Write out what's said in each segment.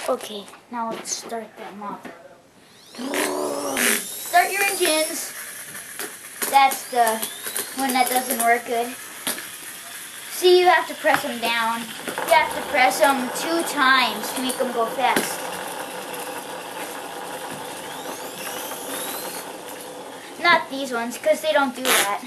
Okay, now let's start them up. Start your engines. That's the one that doesn't work good. See, you have to press them down. You have to press them 2 times to make them go fast. Not these ones, because they don't do that.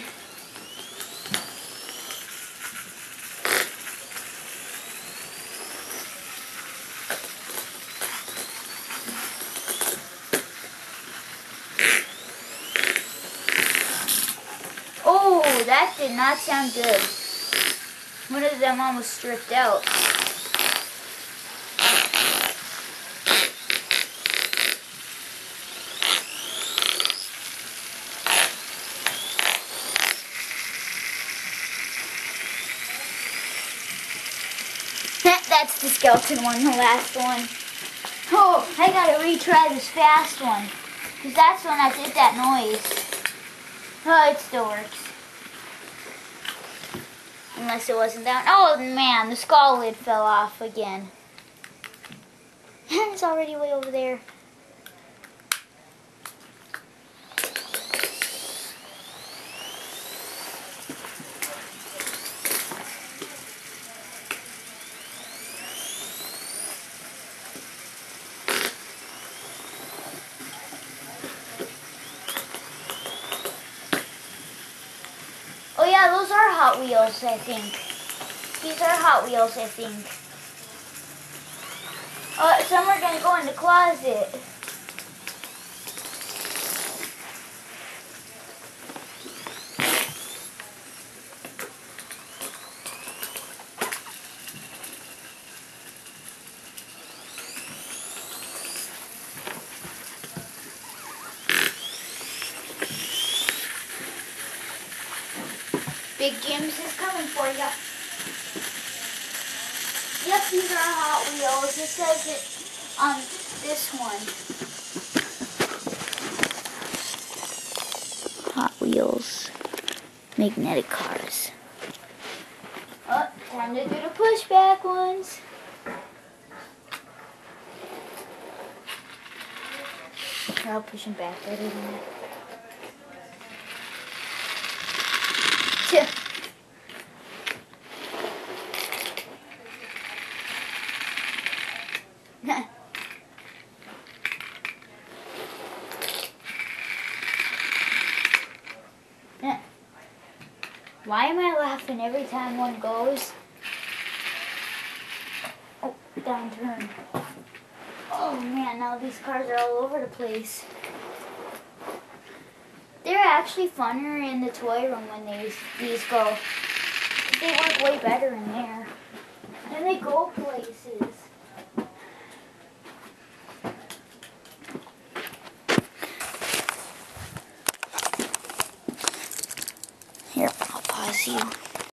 Oh, that did not sound good. One of them almost stripped out. That's the skeleton one, the last one. Oh, I gotta retry this fast one. Because that's the one that did that noise. Oh, it still works. Unless it wasn't down. Oh man, the skull lid fell off again. It's already way over there. Oh yeah, those are Hot Wheels, I think. These are Hot Wheels, I think. Some are gonna go in the closet. Big Jim's is coming for ya. Yep, these are Hot Wheels. It says it on this one. Hot Wheels. Magnetic cars. Oh, time to do the pushback ones. I'll push them back better than that. Why am I laughing every time one goes? Oh, downturn. Oh man, now these cars are all over the place. They're actually funner in the toy room when these go. They work way better in there. And they go places.